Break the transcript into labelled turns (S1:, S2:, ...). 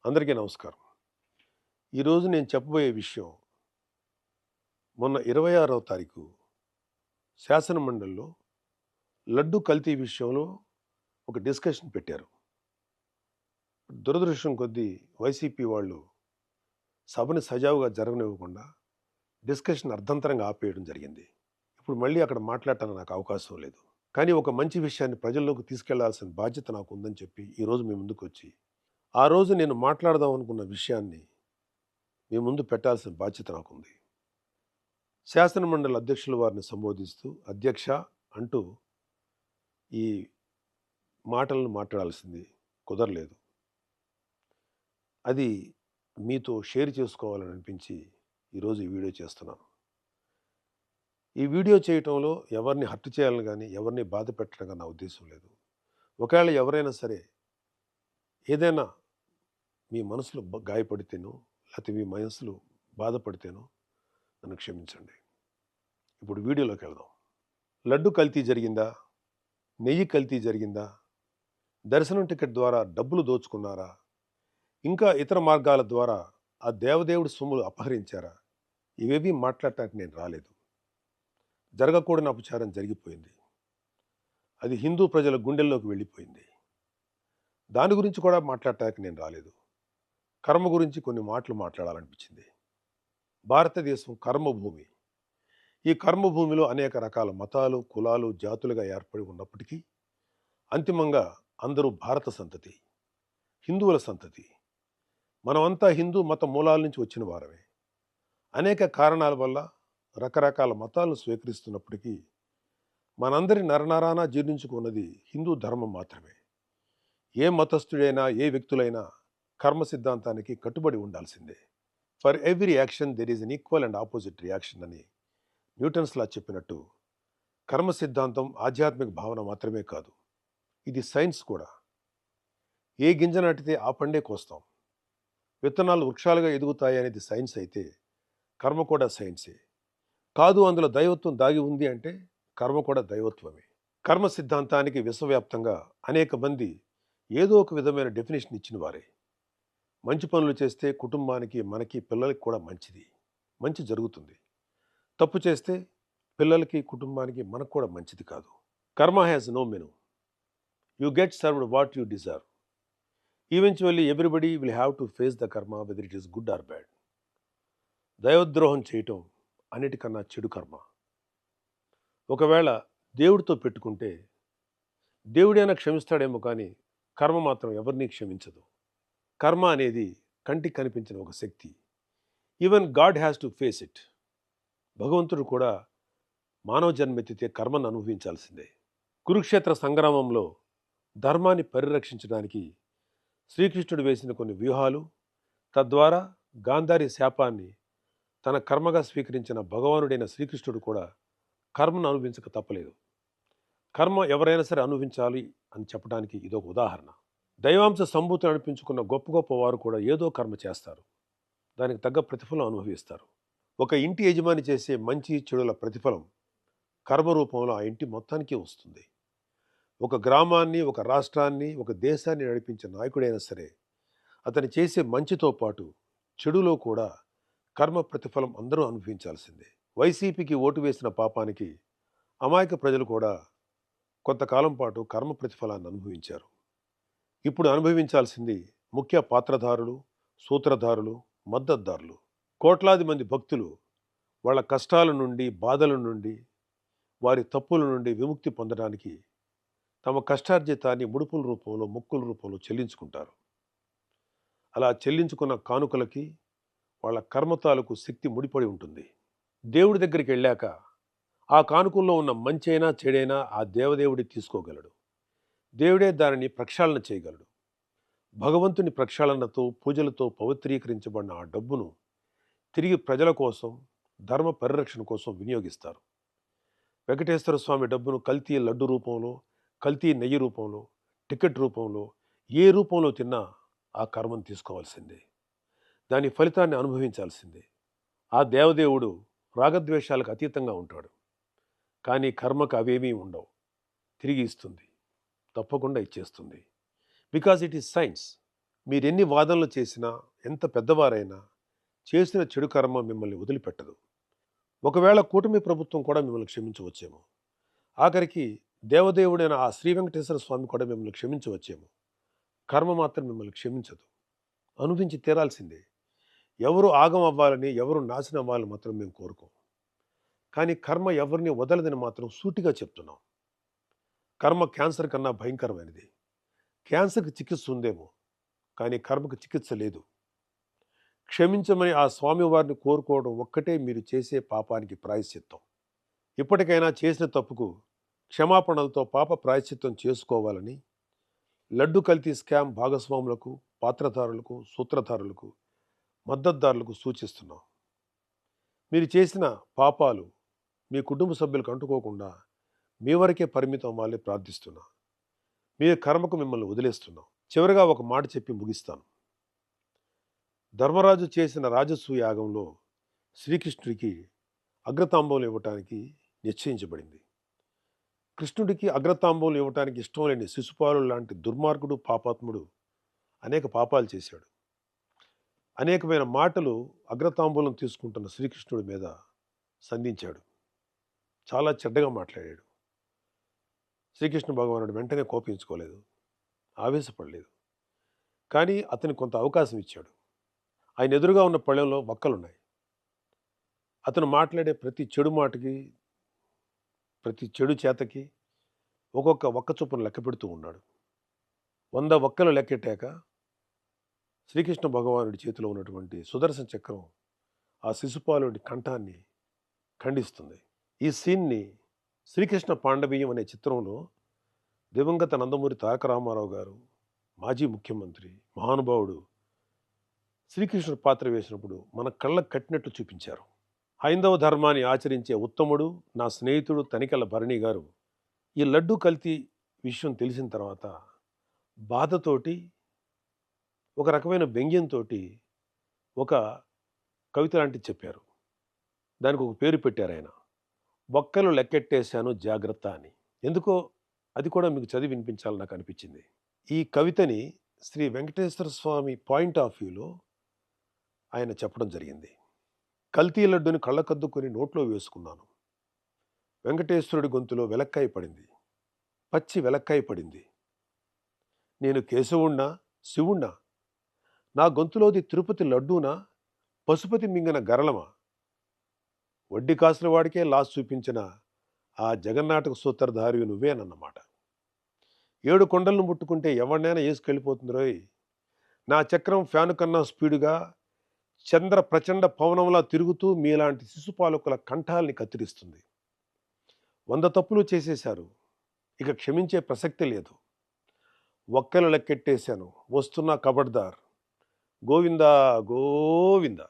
S1: అందరికీ నమస్కారం. ఈరోజు నేను చెప్పబోయే విషయం మొన్న 26వ తారీఖు శాసనమండలిలో లడ్డు కల్తీ విషయంలో ఒక డిస్కషన్ పెట్టారు. దురదృష్టం కొద్దీ వైసీపీ వాళ్ళు సభని సజావుగా జరగనివ్వకుండా డిస్కషన్ అర్ధంతరంగా ఆపేయడం జరిగింది. ఇప్పుడు మళ్ళీ అక్కడ మాట్లాడటానికి నాకు అవకాశం లేదు. కానీ ఒక మంచి విషయాన్ని ప్రజల్లోకి తీసుకెళ్లాల్సిన బాధ్యత నాకు ఉందని చెప్పి ఈరోజు మీ ముందుకొచ్చి, ఆ రోజు నేను మాట్లాడదాం అనుకున్న విషయాన్ని మీ ముందు పెట్టాల్సిన బాధ్యత నాకుంది. శాసనమండలి అధ్యక్షుల వారిని సంబోధిస్తూ అధ్యక్ష అంటూ ఈ మాటలను మాట్లాడాల్సింది కుదరలేదు. అది మీతో షేర్ చేసుకోవాలని అనిపించి ఈరోజు ఈ వీడియో చేస్తున్నాను. ఈ వీడియో చేయటంలో ఎవరిని హర్ట్ చేయాలని కానీ ఎవరిని బాధ పెట్టడం కానీ నా ఉద్దేశం లేదు. ఒకవేళ ఎవరైనా సరే ఏదైనా మీ మనసులో గాయపడితేనో లేకపోతే మీ మనసులో బాధపడితేనో నన్ను క్షమించండి. ఇప్పుడు వీడియోలోకి వెళ్దాం. లడ్డు కల్తీ జరిగిందా? నెయ్యి కల్తీ జరిగిందా? దర్శనం టికెట్ ద్వారా డబ్బులు దోచుకున్నారా? ఇంకా ఇతర మార్గాల ద్వారా ఆ దేవదేవుడి సొమ్ములు అపహరించారా? ఇవేవీ మాట్లాడటానికి నేను రాలేదు. జరగకూడని అపచారం జరిగిపోయింది. అది హిందూ ప్రజల గుండెల్లోకి వెళ్ళిపోయింది. దాని గురించి కూడా మాట్లాడటానికి నేను రాలేదు. కర్మ గురించి కొన్ని మాటలు మాట్లాడాలనిపించింది. భారతదేశం కర్మభూమి. ఈ కర్మభూమిలో అనేక రకాల మతాలు, కులాలు, జాతులుగా ఏర్పడి ఉన్నప్పటికీ అంతిమంగా అందరూ భారత సంతతి, హిందువుల సంతతి. మనమంతా హిందూ మత మూలాల నుంచి వచ్చిన వారమే. అనేక కారణాల వల్ల రకరకాల మతాలను స్వీకరిస్తున్నప్పటికీ మనందరి నరనరాన జీర్ణించుకున్నది హిందూ ధర్మం మాత్రమే. ఏ మతస్థుడైనా ఏ వ్యక్తులైనా కర్మ సిద్ధాంతానికి కట్టుబడి ఉండాల్సిందే. For every action there is an equal and opposite reaction అని న్యూటన్స్ లా చెప్పినట్టు కర్మ సిద్ధాంతం ఆధ్యాత్మిక భావన మాత్రమే కాదు, ఇది సైన్స్ కూడా. ఏ గింజ నాటితే ఆ పండే కోస్తాం. విత్తనాలు వృక్షాలుగా ఎదుగుతాయి అనేది సైన్స్ అయితే కర్మ కూడా సైన్సే. కాదు అందులో దైవత్వం దాగి ఉంది అంటే కర్మ కూడా దైవత్వమే. కర్మ సిద్ధాంతానికి విశ్వవ్యాప్తంగా అనేక మంది ఏదో ఒక విధమైన డెఫినేషన్ ఇచ్చిన వారే. మంచి పనులు చేస్తే కుటుంబానికి, మనకి, పిల్లలకి కూడా మంచిది, మంచి జరుగుతుంది. తప్పు చేస్తే పిల్లలకి, కుటుంబానికి, మనకు కూడా మంచిది కాదు. Karma has no menu. You get served what you deserve. Eventually everybody will have to face the karma whether it is good or bad. దైవద్రోహం చేయటం అన్నిటికన్నా చెడు కర్మ. ఒకవేళ దేవుడితో పెట్టుకుంటే దేవుడైనా క్షమిస్తాడేమో కానీ కర్మ మాత్రం ఎవరినీ క్షమించదు. కర్మ అనేది కంటికి కనిపించిన ఒక శక్తి. Even God has to face it. భగవంతుడు కూడా మానవ జన్మెత్తితే కర్మను అనుభవించాల్సిందే. కురుక్షేత్ర సంగ్రామంలో ధర్మాన్ని పరిరక్షించడానికి శ్రీకృష్ణుడు వేసిన కొన్ని వ్యూహాలు, తద్వారా గాంధారి శాపాన్ని తన కర్మగా స్వీకరించిన భగవానుడైన శ్రీకృష్ణుడు కూడా కర్మను అనుభవించక తప్పలేదు. కర్మ ఎవరైనా సరే అనుభవించాలి అని చెప్పడానికి ఇదొక ఉదాహరణ. దైవాంశ సంభూతిని అనిపించుకున్న గొప్ప గొప్ప వారు కూడా ఏదో కర్మ చేస్తారు, దానికి తగ్గ ప్రతిఫలం అనుభవిస్తారు. ఒక ఇంటి యజమాని చేసే మంచి చెడుల ప్రతిఫలం కర్మ రూపంలో ఆ ఇంటి మొత్తానికి వస్తుంది. ఒక గ్రామాన్ని, ఒక రాష్ట్రాన్ని, ఒక దేశాన్ని నడిపించే నాయకుడైనా సరే అతను చేసే మంచితో పాటు చెడులో కూడా కర్మ ప్రతిఫలం అందరూ అనుభవించాల్సిందే. వైసీపీకి ఓటు వేసిన పాపానికి అమాయక ప్రజలు కూడా కొంతకాలం పాటు కర్మ ప్రతిఫలాన్ని అనుభవించారు. ఇప్పుడు అనుభవించాల్సింది ముఖ్య పాత్రధారులు, సూత్రధారులు, మద్దతుదారులు. కోట్లాది మంది భక్తులు వాళ్ళ కష్టాల నుండి, బాధల నుండి, వారి తప్పుల నుండి విముక్తి పొందడానికి తమ కష్టార్జితాన్ని ముడుపుల రూపంలో, మొక్కుల రూపంలో చెల్లించుకుంటారు. అలా చెల్లించుకున్న కానుకలకి వాళ్ళ కర్మ తాలూకు శక్తి ముడిపడి ఉంటుంది. దేవుడి దగ్గరికి వెళ్ళాక ఆ కానుకల్లో ఉన్న మంచైనా చెడైనా ఆ దేవదేవుడి తీసుకోగలడు. దేవుడే దానిని ప్రక్షాళన చేయగలడు. భగవంతుని ప్రక్షాళనతో, పూజలతో పవిత్రీకరించబడిన ఆ డబ్బును తిరిగి ప్రజల కోసం, ధర్మ పరిరక్షణ కోసం వినియోగిస్తారు. వెంకటేశ్వర స్వామి డబ్బును కల్తీ లడ్డు రూపంలో, కల్తీ నెయ్యి రూపంలో, టికెట్ రూపంలో, ఏ రూపంలో తిన్నా ఆ కర్మను తీసుకోవాల్సిందే. దాని ఫలితాన్ని అనుభవించాల్సిందే. ఆ దేవదేవుడు రాగద్వేషాలకు అతీతంగా ఉంటాడు. కానీ కర్మకు అవేమీ ఉండవు. తిరిగి ఇస్తుంది, తప్పకుండా ఇచ్చేస్తుంది. Because it is science. మీరెన్ని వాదనలు చేసినా, ఎంత పెద్దవారైనా, చేసిన చెడు కర్మ మిమ్మల్ని వదిలిపెట్టదు. ఒకవేళ కూటమి ప్రభుత్వం కూడా మిమ్మల్ని క్షమించవచ్చేమో. ఆఖరికి దేవదేవుడైన ఆ శ్రీ వెంకటేశ్వర స్వామి కూడా మిమ్మల్ని క్షమించవచ్చేమో. కర్మ మాత్రం మిమ్మల్ని క్షమించదు. అనుభవించి తీరాల్సిందే. ఎవరు ఆగం అవ్వాలని, ఎవరు నాశనం అవ్వాలని మాత్రం మేము కోరుకోం. కానీ కర్మ ఎవరిని వదలదని మాత్రం సూటిగా చెప్తున్నాం. కర్మ క్యాన్సర్ కన్నా భయంకరమైనది. క్యాన్సర్‌కి చికిత్స ఉందేమో, కానీ కర్మకు చికిత్స లేదు. క్షమించమని ఆ స్వామివారిని కోరుకోవడం ఒక్కటే మీరు చేసే పాపానికి ప్రాయశ్చిత్తం. ఇప్పటికైనా చేసిన తప్పుకు క్షమాపణలతో పాప ప్రాయశ్చిత్తం చేసుకోవాలని లడ్డు కల్తీ స్కామ్ భాగస్వాములకు, పాత్రధారులకు, సూత్రధారులకు, మద్దతుదారులకు సూచిస్తున్నాం. మీరు చేసిన పాపాలు మీ కుటుంబ సభ్యులకు అంటుకోకుండా మీ వరకే పరిమితం అవ్వాలని ప్రార్థిస్తున్నా. మీ కర్మకు మిమ్మల్ని వదిలేస్తున్నాం. చివరిగా ఒక మాట చెప్పి ముగిస్తాను. ధర్మరాజు చేసిన రాజసూయ యాగంలో శ్రీకృష్ణుడికి అగ్రతాంబూలం ఇవ్వటానికి నిశ్చయించబడింది. కృష్ణుడికి అగ్రతాంబూలం ఇవ్వటానికి ఇష్టం లేని శిశుపాలుడు లాంటి దుర్మార్గుడు, పాపాత్ముడు అనేక పాపాలు చేశాడు. అనేకమైన మాటలు అగ్రతాంబూలం తీసుకుంటున్న శ్రీకృష్ణుడి మీద సంధించాడు. చాలా చెడ్డగా మాట్లాడాడు. శ్రీకృష్ణ భగవానుడు వెంటనే కోపించుకోలేదు, ఆవేశపడలేదు. కానీ అతనికి కొంత అవకాశం ఇచ్చాడు. ఆయన ఎదురుగా ఉన్న పళ్ళెంలో వక్కలున్నాయి. అతను మాట్లాడే ప్రతి చెడు మాటకి, ప్రతి చెడు చేతకి ఒక్కొక్క వక్క చొప్పున లెక్క పెడుతూ ఉన్నాడు. 100 వక్కలు లెక్కెట్టాక శ్రీకృష్ణ భగవానుడి చేతిలో ఉన్నటువంటి సుదర్శన చక్రం ఆ శిశుపాలుడి కంఠాన్ని ఖండిస్తుంది. ఈ సీన్ని శ్రీకృష్ణ పాండవీయం అనే చిత్రంలో దివంగత నందమూరి తారక రామారావు గారు, మాజీ ముఖ్యమంత్రి, మహానుభావుడు శ్రీకృష్ణుడు పాత్ర వేసినప్పుడు మన కళ్ళకు కట్టినట్లు చూపించారు. హైందవ ధర్మాన్ని ఆచరించే ఉత్తముడు, నా స్నేహితుడు తనికెళ్ళ భరణి గారు ఈ లడ్డు కల్తీ విషయం తెలిసిన తర్వాత బాధతోటి, ఒక రకమైన వ్యంగ్యంతో ఒక కవిత లాంటిది చెప్పారు. దానికి ఒక పేరు పెట్టారు ఆయన. బొక్కలు లెక్కెట్టేశాను జాగ్రత్త అని. ఎందుకో అది కూడా మీకు చదివి వినిపించాలని నాకు అనిపించింది. ఈ కవితని శ్రీ వెంకటేశ్వర స్వామి పాయింట్ ఆఫ్ వ్యూలో ఆయన చెప్పడం జరిగింది. కల్తీ లడ్డుని కళ్ళకద్దుకొని నోట్లో వేసుకున్నాను. వెంకటేశ్వరుడి గొంతులో వెలక్కాయ పడింది, పచ్చి వెలక్కాయ పడింది. నేను కేశవుణ్ణా, శివుణ్ణా? నా గొంతులోది తిరుపతి లడ్డూనా, పశుపతి మింగిన గరళమా? వడ్డీ కాసుల వాడికే లాస్ చూపించిన ఆ జగన్నాటక సూత్రధారి నువ్వేనన్నమాట. 7 కొండలను ముట్టుకుంటే ఎవరినైనా వేసుకెళ్ళిపోతుంది రోయ్. నా చక్రం ఫ్యాను కన్నా స్పీడుగా చంద్ర ప్రచండ పవనంలా తిరుగుతూ మీలాంటి శిశుపాలకుల కంఠాల్ని కత్తిరిస్తుంది. 100 తప్పులు చేసేశారు, ఇక క్షమించే ప్రసక్తి లేదు. ఒక్కలు లెక్కెట్టేశాను, వస్తున్నా కబడ్దార్. గోవిందా గోవిందా.